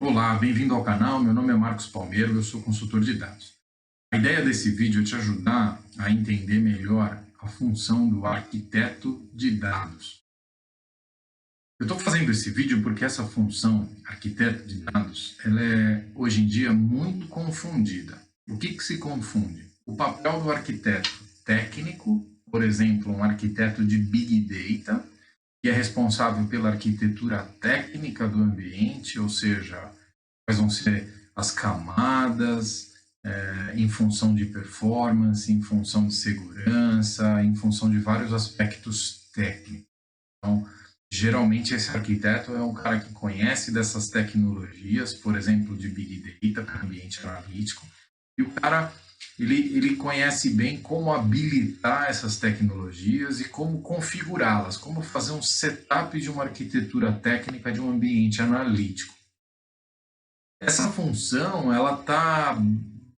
Olá, bem-vindo ao canal. Meu nome é Marcos Palmeiro, eu sou consultor de dados. A ideia desse vídeo é te ajudar a entender melhor a função do arquiteto de dados. Eu estou fazendo esse vídeo porque essa função, arquiteto de dados, ela é hoje em dia muito confundida. O que se confunde? O papel do arquiteto técnico, por exemplo, um arquiteto de Big Data, que é responsável pela arquitetura técnica do ambiente, ou seja, quais vão ser as camadas, em função de performance, em função de segurança, em função de vários aspectos técnicos. Então, geralmente esse arquiteto é um cara que conhece dessas tecnologias, por exemplo, de Big Data, para ambiente analítico, e o cara ele conhece bem como habilitar essas tecnologias e como configurá-las, como fazer um setup de uma arquitetura técnica de um ambiente analítico. Essa função ela está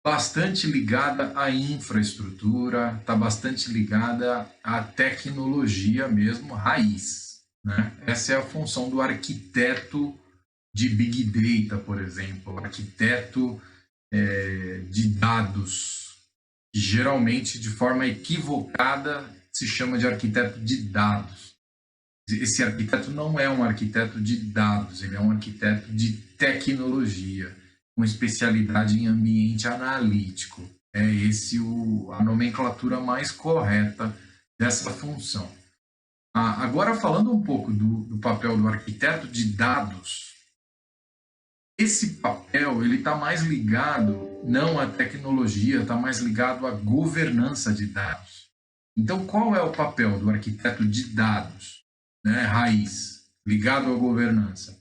bastante ligada à infraestrutura, está bastante ligada à tecnologia mesmo, raiz, né? Essa é a função do arquiteto de Big Data, por exemplo, arquiteto de dados, que geralmente de forma equivocada se chama de arquiteto de dados. Esse arquiteto não é um arquiteto de dados, ele é um arquiteto de tecnologia, com especialidade em ambiente analítico. É a nomenclatura mais correta dessa função. Agora, falando um pouco do papel do arquiteto de dados, esse papel ele está mais ligado não à tecnologia, está mais ligado à governança de dados. Então, qual é o papel do arquiteto de dados, né, raiz, ligado à governança?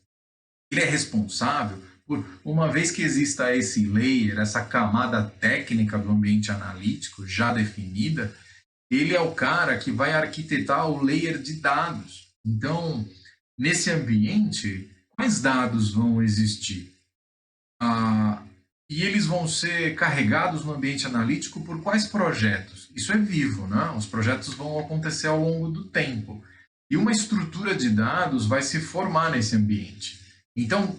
Ele é responsável por, uma vez que exista esse layer, essa camada técnica do ambiente analítico já definida, ele é o cara que vai arquitetar o layer de dados. Então, nesse ambiente, quais dados vão existir? E eles vão ser carregados no ambiente analítico por quais projetos? Isso é vivo, né? Os projetos vão acontecer ao longo do tempo. E uma estrutura de dados vai se formar nesse ambiente. Então,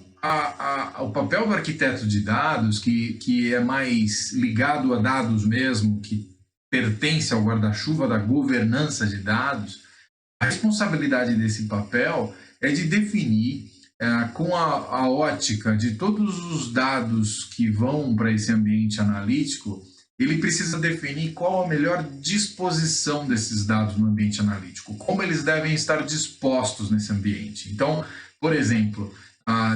o papel do arquiteto de dados, que é mais ligado a dados mesmo, que pertence ao guarda-chuva da governança de dados, a responsabilidade desse papel é de definir, com a ótica de todos os dados que vão para esse ambiente analítico, ele precisa definir qual a melhor disposição desses dados no ambiente analítico, como eles devem estar dispostos nesse ambiente. Então, por exemplo,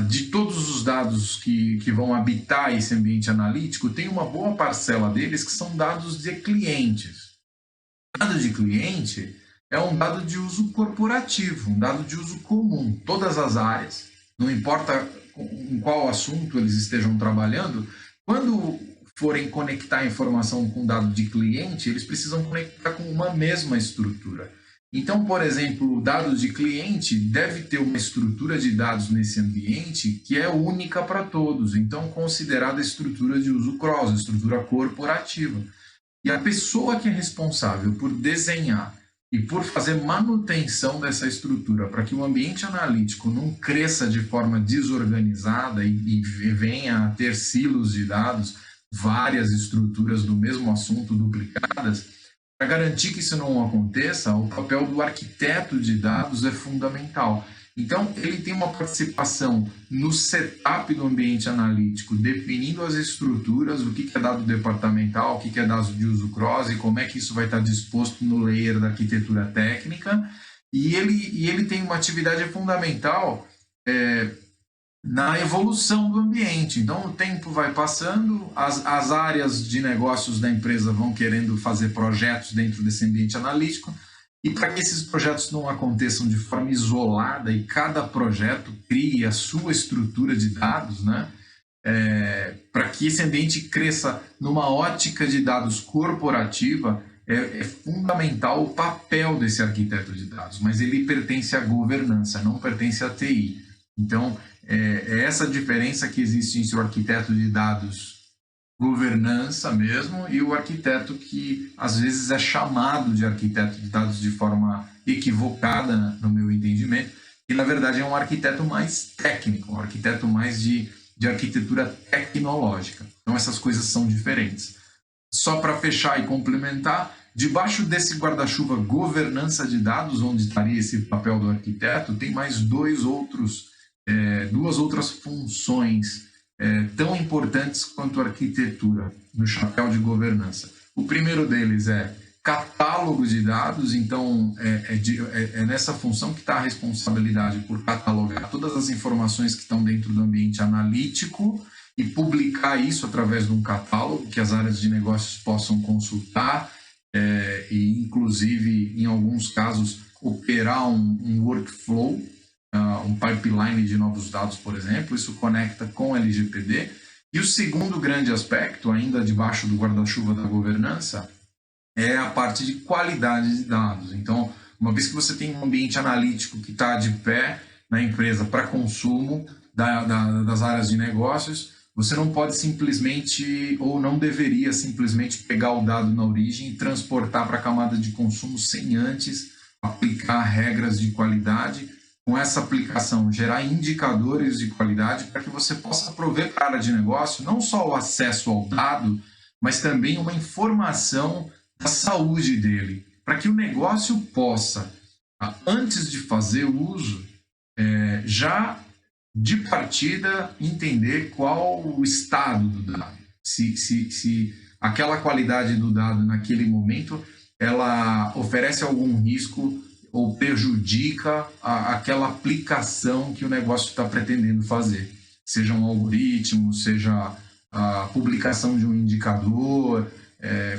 de todos os dados que vão habitar esse ambiente analítico, tem uma boa parcela deles que são dados de clientes. Dado de cliente é um dado de uso corporativo, um dado de uso comum. Todas as áreas, não importa em qual assunto eles estejam trabalhando, quando forem conectar a informação com dado de cliente, eles precisam conectar com uma mesma estrutura. Então, por exemplo, o dado de cliente deve ter uma estrutura de dados nesse ambiente que é única para todos, então considerada estrutura de uso cross, estrutura corporativa. E a pessoa que é responsável por desenhar e por fazer manutenção dessa estrutura para que o ambiente analítico não cresça de forma desorganizada e venha a ter silos de dados, várias estruturas do mesmo assunto duplicadas, para garantir que isso não aconteça, o papel do arquiteto de dados é fundamental. Então, ele tem uma participação no setup do ambiente analítico, definindo as estruturas, o que é dado departamental, o que é dado de uso cross e como é que isso vai estar disposto no layer da arquitetura técnica. E ele tem uma atividade fundamental na evolução do ambiente. Então, o tempo vai passando, as áreas de negócios da empresa vão querendo fazer projetos dentro desse ambiente analítico, e para que esses projetos não aconteçam de forma isolada e cada projeto crie a sua estrutura de dados, né? Para que esse ambiente cresça numa ótica de dados corporativa, é fundamental o papel desse arquiteto de dados, mas ele pertence à governança, não pertence à TI. Então, é essa diferença que existe entre o arquiteto de dados governança mesmo e o arquiteto que às vezes é chamado de arquiteto de dados de forma equivocada, no meu entendimento, que na verdade é um arquiteto mais técnico, um arquiteto mais de de arquitetura tecnológica. Então, essas coisas são diferentes. Só para fechar e complementar, debaixo desse guarda-chuva governança de dados, onde estaria esse papel do arquiteto, tem mais duas outras funções tão importantes quanto a arquitetura no chapéu de governança. O primeiro deles é catálogo de dados, então é nessa função que está a responsabilidade por catalogar todas as informações que estão dentro do ambiente analítico e publicar isso através de um catálogo que as áreas de negócios possam consultar e, inclusive, em alguns casos, operar um workflow, um pipeline de novos dados, por exemplo. Isso conecta com LGPD. E o segundo grande aspecto, ainda debaixo do guarda-chuva da governança, é a parte de qualidade de dados. Então, uma vez que você tem um ambiente analítico que está de pé na empresa para consumo das áreas de negócios, você não pode simplesmente, ou não deveria simplesmente pegar o dado na origem e transportar para a camada de consumo sem antes aplicar regras de qualidade. Com essa aplicação, gerar indicadores de qualidade para que você possa prover para a área de negócio não só o acesso ao dado, mas também uma informação da saúde dele, para que o negócio possa, antes de fazer o uso, já de partida entender qual o estado do dado, se aquela qualidade do dado naquele momento ela oferece algum risco ou prejudica aquela aplicação que o negócio está pretendendo fazer, seja um algoritmo, seja a publicação de um indicador,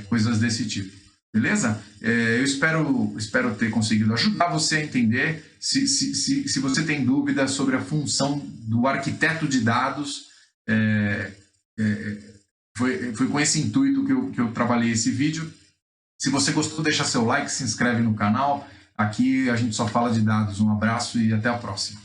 coisas desse tipo. Beleza? Eu espero ter conseguido ajudar você a entender. Se você tem dúvidas sobre a função do arquiteto de dados, foi com esse intuito que eu trabalhei esse vídeo. Se você gostou, deixa seu like, se inscreve no canal. Aqui a gente só fala de dados. Um abraço e até a próxima.